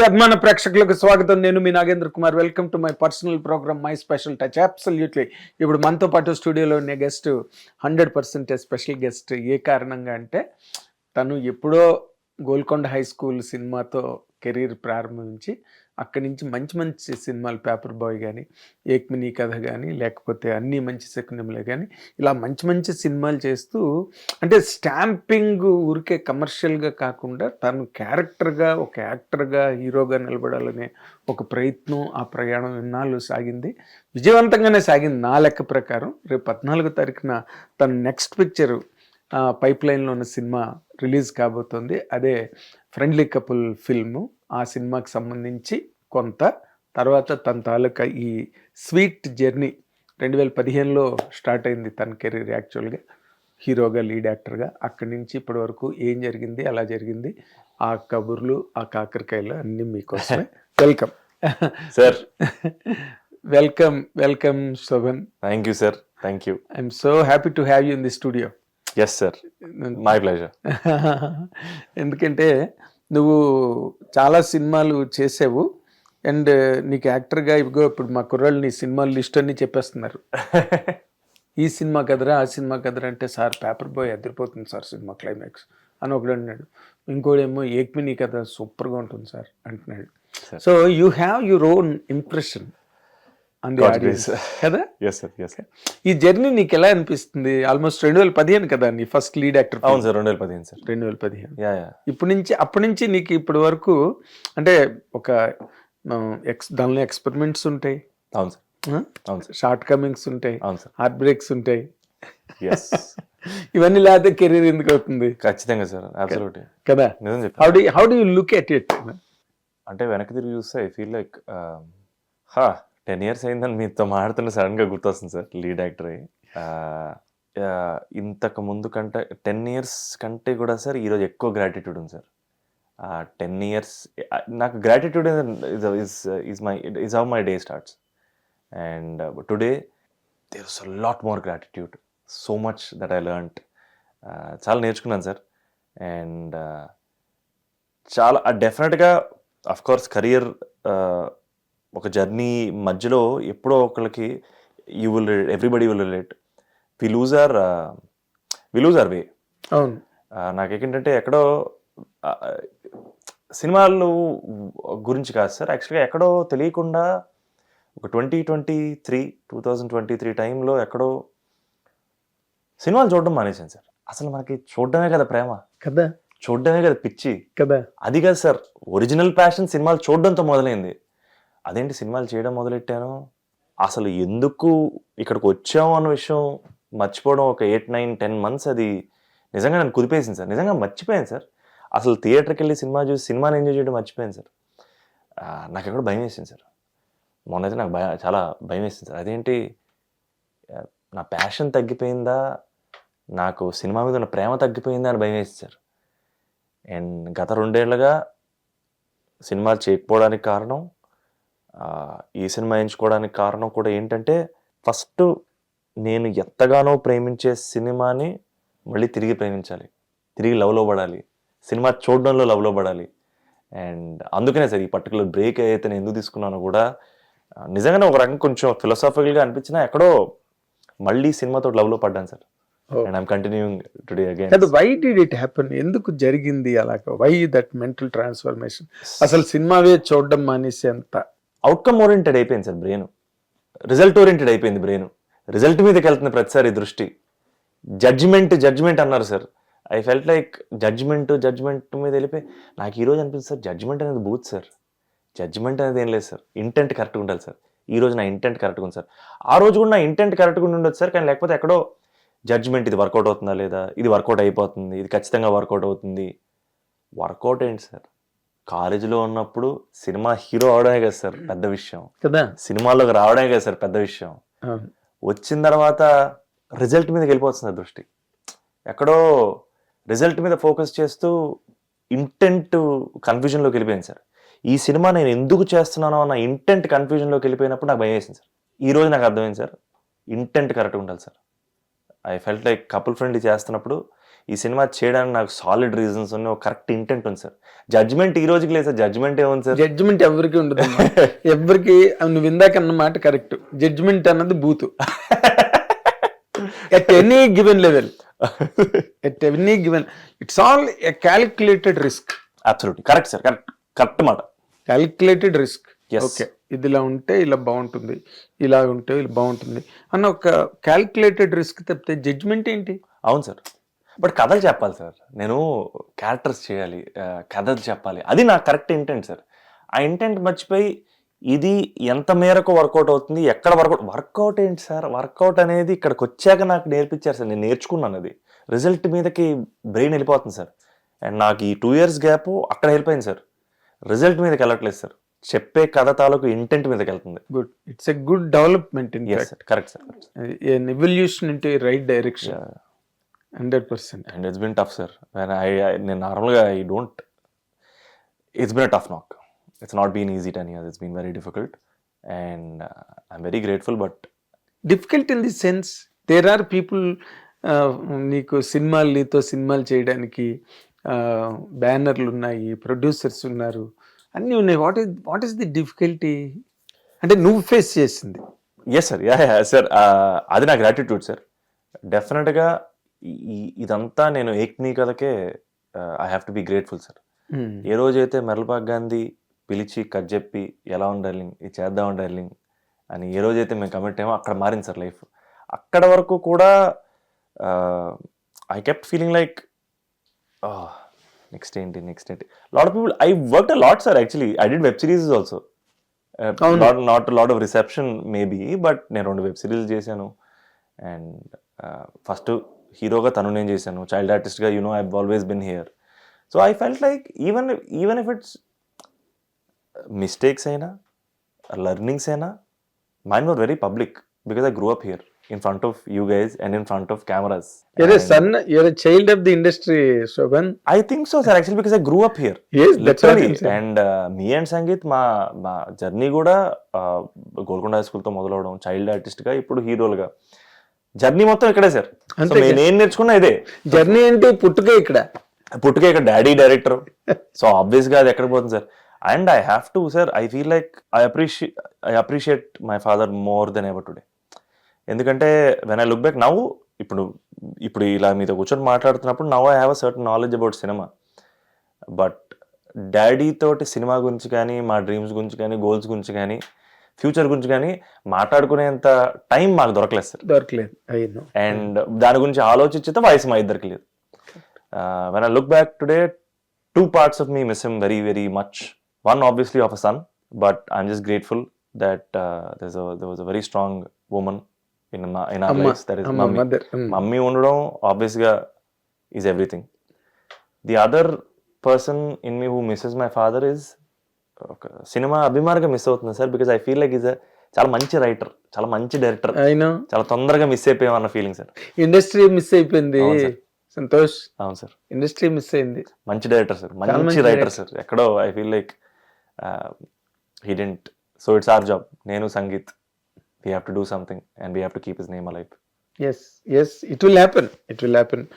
అభిమాన ప్రేక్షకులకు స్వాగతం. నేను మీ Nagendra Kumar. Welcome to my personal programme my special touch. Absolutely. ఇప్పుడు మనతో పాటు స్టూడియోలో ఉన్న గెస్ట్ 100% స్పెషల్ గెస్ట్. ఏ కారణంగా అంటే తను ఎప్పుడో గోల్కొండ హై స్కూల్ సినిమాతో కెరీర్ ప్రారంభించి అక్కడి నుంచి మంచి మంచి సినిమాలు, పేపర్ బాయ్ కానీ, ఏక్మినీ కథ కానీ, లేకపోతే అన్నీ మంచి శకునములే కానీ, ఇలా మంచి మంచి సినిమాలు చేస్తూ అంటే స్టాంపింగ్ ఊరికే కమర్షియల్గా కాకుండా తను క్యారెక్టర్గా, ఒక యాక్టర్గా, హీరోగా నిలబడాలనే ఒక ప్రయత్నం, ఆ ప్రయాణం ఇన్నాళ్ళు సాగింది. విజయవంతంగానే సాగింది నా లెక్క ప్రకారం. రేపు 14వ తారీఖున తన నెక్స్ట్ పిక్చర్ పైప్ లైన్లో ఉన్న సినిమా రిలీజ్ కాబోతుంది. అదే ఫ్రెండ్లీ కపుల్ ఫిల్ము. ఆ సినిమాకి సంబంధించి కొంత తర్వాత తన తాలూకా ఈ స్వీట్ జర్నీ 2015లో స్టార్ట్ అయింది తన కెరీర్ యాక్చువల్గా హీరోగా, లీడ్ యాక్టర్గా. అక్కడి నుంచి ఇప్పటి వరకు ఏం జరిగింది, అలా జరిగింది, ఆ కబుర్లు, ఆ కాకరకాయలు అన్నీ మీకోసమే. Welcome sir. Welcome welcome Shobhan. Thank you sir. Thank you. I'm so happy to have you in the studio. Yes sir, my pleasure. ఎందుకంటే నువ్వు చాలా సినిమాలు చేసావు అండ్ నీకు యాక్టర్గా ఇవిగో ఇప్పుడు మా కుర్రాళ్ళు నీ సినిమాల లిస్ట్ అన్నీ చెప్పేస్తున్నారు. ఈ సినిమా కదరా, ఆ సినిమా కదరా అంటే, సార్ పేపర్ బాయ్ అదిరిపోతుంది సార్ సినిమా క్లైమాక్స్ అని ఒకడు అన్నాడు. ఇంకోడేమో ఏక్మినీ కథ సూపర్గా ఉంటుంది సార్ అంటున్నాడు. So you have your own impression on the audience కదా. Yes sir, yes sir. ఈ జర్నీ నీకు ఎలా అనిపిస్తుంది? ఆల్మోస్ట్ 2015 కదా నీ ఫస్ట్ లీడ్ యాక్టర్. అవును సార్, 2015 సార్. 2015. Yeah yeah. అప్పటి నుంచి నీకు ఇప్పటి వరకు అంటే ఒక దానిలో ఎక్స్పెరిమెంట్స్ ఉంటాయి. అవును సార్. అవును సార్. షార్ట్ కమింగ్స్ ఉంటాయి. అవును సార్. హార్ట్ బ్రేక్స్ ఉంటాయి. ఎస్. ఇవన్నీ లేకపోతే కెరీర్ ఎందుకు అవుతుంది? ఖచ్చితంగా సార్, అబ్సల్యూట్లీ కదా. నిజం చెప్పాను. How do you look at it? అంటే వెనక్కి తిరిగి చూస్తే ఐ ఫీల్ లైక్ 10 years అయిందని మీతో మాట్లాడుతున్న సడన్గా గుర్తొస్తుంది సార్ లీడ్ యాక్టర్ అయ్యి. ఇంతకు ముందు కంటే 10 years కంటే కూడా సార్ ఈరోజు ఎక్కువ గ్రాటిట్యూడ్ ఉంది సార్. 10 years నాకు gratitude is how my day starts. And today there's a lot more gratitude. So much that I learned. చాలా నేర్చుకున్నాను సార్. అండ్ చాలా డెఫినెట్గా అఫ్కోర్స్ కెరియర్ ఒక జర్నీ మధ్యలో ఎప్పుడో ఒకరికి everybody will relate. We lose our way. అవును. నాకేంటంటే ఎక్కడో సినిమాలు గురించి కాదు సార్, యాక్చువల్గా ఎక్కడో తెలియకుండా ఒక 2023 టైంలో ఎక్కడో సినిమాలు చూడడం మానేశాను సార్. అసలు మనకి చూడడమే కదా ప్రేమ కదా, చూడడమే కదా పిచ్చి కదా. అది కాదు సార్, ఒరిజినల్ ప్యాషన్ సినిమాలు చూడడంతో మొదలైంది. అదేంటి సినిమాలు చేయడం మొదలెట్టాను, అసలు ఎందుకు ఇక్కడికి వచ్చాము అన్న విషయం మర్చిపోవడం ఒక 8, 9, 10 months అది నిజంగా నన్ను కుదిపేసింది సార్. నిజంగా మర్చిపోయాను సార్. అసలు థియేటర్కి వెళ్ళి సినిమా చూసి సినిమాని ఎంజాయ్ చేయడం మర్చిపోయాను సార్. నాకు ఎక్కడ భయం వేసింది సార్. మొన్నైతే నాకు చాలా భయం వేసింది సార్. అదేంటి నా ప్యాషన్ తగ్గిపోయిందా, నాకు సినిమా మీద ఉన్న ప్రేమ తగ్గిపోయిందా అని భయం వేసింది సార్. అండ్ గత 2 ఏళ్ళుగా సినిమాలు చేయకపోవడానికి కారణం, ఈ సినిమా ఎంచుకోవడానికి కారణం కూడా ఏంటంటే, ఫస్ట్ నేను ఎంతగానో ప్రేమించే సినిమాని మళ్ళీ తిరిగి ప్రేమించాలి, తిరిగి లవ్లో పడాలి, సినిమా చూడడంలో లవ్లో పడాలి. అండ్ అందుకనే సార్ ఈ పర్టికులర్ బ్రేక్ అయితే నేను ఎందుకు తీసుకున్నానో కూడా నిజంగానే ఒక రకంగా కొంచెం ఫిలాసాఫికల్గా అనిపించినా ఎక్కడో మళ్ళీ సినిమాతో లవ్లో పడ్డాను sir. And I'm continuing today again. Why did it happen? ఎందుకు జరిగింది అలాగా? Why that mental transformation? అసలు సినిమావే చూడడం మానేసేంత అవుట్కమ్ ఓరియంటెడ్ అయిపోయింది సార్ బ్రెయిన్. రిజల్ట్ ఓరియంటెడ్ అయిపోయింది బ్రెయిన్. రిజల్ట్ మీదకి వెళ్తుంది ప్రతిసారి దృష్టి. జడ్జిమెంట్ అన్నారు sir. I felt like judgement మీద వెళ్ళిపోయి నాకు ఈరోజు అనిపిస్తుంది సార్, జడ్జిమెంట్ అనేది బూత్ సార్. జడ్జిమెంట్ అనేది ఏం లేదు సార్, ఇంటెంట్ కరెక్ట్గా ఉండాలి సార్. ఈ రోజు నా ఇంటెంట్ కరెక్ట్గా ఉంది సార్, ఆ రోజు కూడా నా ఇంటెంట్ కరెక్ట్గా ఉండొచ్చు సార్. కానీ లేకపోతే ఎక్కడో జడ్జిమెంట్ ఇది వర్కౌట్ అవుతుందా లేదా, ఇది వర్కౌట్ అయిపోతుంది, ఇది ఖచ్చితంగా వర్కౌట్ అవుతుంది. వర్కౌట్ ఏంటి సార్? కాలేజీలో ఉన్నప్పుడు సినిమా హీరో అవడమే కదా సార్ పెద్ద విషయం కదా, సినిమాల్లోకి రావడమే కదా సార్ పెద్ద విషయం. వచ్చిన తర్వాత రిజల్ట్ మీదకి వెళ్ళిపోతుంది దృష్టి. ఎక్కడో రిజల్ట్ మీద ఫోకస్ చేస్తూ ఇంటెంట్ కన్ఫ్యూజన్లోకి వెళ్ళిపోయింది సార్. ఈ సినిమా నేను ఎందుకు చేస్తున్నానో అన్న ఇంటెంట్ కన్ఫ్యూజన్లోకి వెళ్ళిపోయినప్పుడు నాకు భయం వేసింది సార్. ఈ రోజు నాకు అర్థమైంది సార్, ఇంటెంట్ కరెక్ట్గా ఉండాలి sir. I felt like couple friendly చేస్తున్నప్పుడు ఈ సినిమా చేయడానికి నాకు సాలిడ్ రీజన్స్ ఉన్నాయి, ఒక కరెక్ట్ ఇంటెంట్ ఉంది సార్. జడ్జ్మెంట్ ఈ రోజుకి లేదు సార్. జడ్జ్మెంట్ ఏముంది సార్? జడ్జిమెంట్ ఎవరికి ఉండదు. ఎవరికి నువ్వు ఇందాక అన్న మాట కరెక్ట్. జడ్జిమెంట్ అన్నది బూతు. At any given level, at any given, it's all a calculated risk. Absolutely correct sir. Correct మాట. Calculated risk. Yes. ఓకే, ఇది ఇలా ఉంటే ఇలా బాగుంటుంది, ఇలా ఉంటే ఇలా బాగుంటుంది అన్న ఒక క్యాలిక్యులేటెడ్ రిస్క్ తప్పితే జడ్జ్మెంట్ ఏంటి? అవును సార్. బట్ కథలు చెప్పాలి సార్. నేను క్యారెక్టర్స్ చేయాలి, కథలు చెప్పాలి, అది నా కరెక్ట్ ఇంటెంట్ సార్. ఆ ఇంటెంట్ మర్చిపోయి ఇది ఎంత మేరకు వర్కౌట్ అవుతుంది, ఎక్కడ వర్కౌట్ ఏంటి సార్? వర్కౌట్ అనేది ఇక్కడికి వచ్చాక నాకు నేర్పించారు సార్. నేను నేర్చుకున్నాను. అది రిజల్ట్ మీదకి బ్రెయిన్ వెళ్ళిపోతుంది సార్. అండ్ నాకు ఈ 2 years గ్యాప్ అక్కడ వెళ్ళిపోయింది సార్. రిజల్ట్ మీదకి వెళ్ళట్లేదు సార్. చెప్పే కథ తాలూకు ఇంటెంట్ మీదకి వెళ్తుంది. Good, it's a good development. In correct sir. an evolution into a right direction. 100%. And it's been tough sir. నేను నార్మల్గా ఇట్స్ బిన్ అ టఫ్ నాక్. It's not been easy 10 years. It's been very difficult and I'm very grateful. But difficult in the sense there are people, నీకు నీతో సినిమాలు చేయడానికి బ్యానర్లు ఉన్నాయి, producers ఉన్నారు, అన్నీ ఉన్నాయి. వాట్ ఈస్ ది డిఫికల్టీ అంటే నువ్వు ఫేస్ చేసింది? Yes sir. సార్ అది నా గ్రాటిట్యూడ్ సార్. డెఫినెట్గా ఇదంతా నేను ఏక్నీ కథకే I have to be grateful sir. ఏ రోజైతే మెర్లపాక్ గాంధీ పిలిచి కట్ చెప్పి ఎలా ఉండాలి, ఇది చేద్దాం డార్లింగ్ అని ఏ రోజైతే మేము కమిట్ అయ్యామో అక్కడ మారింది సార్ లైఫ్. అక్కడ వరకు కూడా I kept feeling like next ఏంటి. Lot of people, I worked a lot sir. Actually I did web series also. Not lot of reception maybe, but నేను 2 వెబ్ సిరీస్ చేశాను. అండ్ ఫస్ట్ హీరోగా తను నేను చేశాను, చైల్డ్ ఆర్టిస్ట్గా I always been here. So I felt like even if it's mistakes అయినా learnings అయినా, mind were very public because I grew up here in front of you guys and in front of cameras. You're a child of the industry, Shobhan. I think so, sir. Actually, because I grew up here. Yes, that's literally. right. And me and Sangeet, మా journey కూడా Golconda high స్కూల్తో మొదలవడం, child ఆర్టిస్ట్గా, ఇప్పుడు హీరోలుగా journey మొత్తం ఇక్కడే sir. నేను నేర్చుకున్నా ఇదే జర్నీ. అంటే పుట్టుకే ఇక్కడ డాడీ డైరెక్టర్. సో ఆబ్వియస్గా అది ఎక్కడ పోతుంది sir. And I have to sir, I feel like I appreciate my father more than ever today. ఎందుకంటే when I look back now, ఇప్పుడు ఇలా మీతో కూర్చొని మాట్లాడుతున్నప్పుడు now I have a certain knowledge about cinema. But daddy తోటి cinema గురించి కానీ, మా డ్రీమ్స్ గురించి కానీ, గోల్స్ గురించి కానీ, ఫ్యూచర్ గురించి కానీ మాట్లాడుకునేంత టైం మాకు దొరకలేదు సార్. అండ్ దాని గురించి ఆలోచించితే వయసు మా ఇద్దరికి లేదు. When I look back today, 2 parts of me miss him very, very much. One obviously of a son, but I'm just grateful that there was a very strong woman in our lives, that is mummy. Mummy ఉండడం obviously is everything. The other person in me who misses my father is cinema అభిమానిగా miss అవుతుంది sir. Because I feel like is చాలా మంచి writer, చాలా మంచి director. చాలా తొందరగా miss అయిపోయాం అన్న ఫీలింగ్ సార్. ఇండస్ట్రీ మిస్ అయిపోయింది సంతోష్. అవును సార్, ఇండస్ట్రీ మిస్ అయింది. మంచి డైరెక్టర్ సార్, మంచి రైటర్ సార్. ఎక్కడో I feel like he didn't. So it's our job, నేను sangeet, we have to do something and we have to keep his name alive. Yes, it will happen.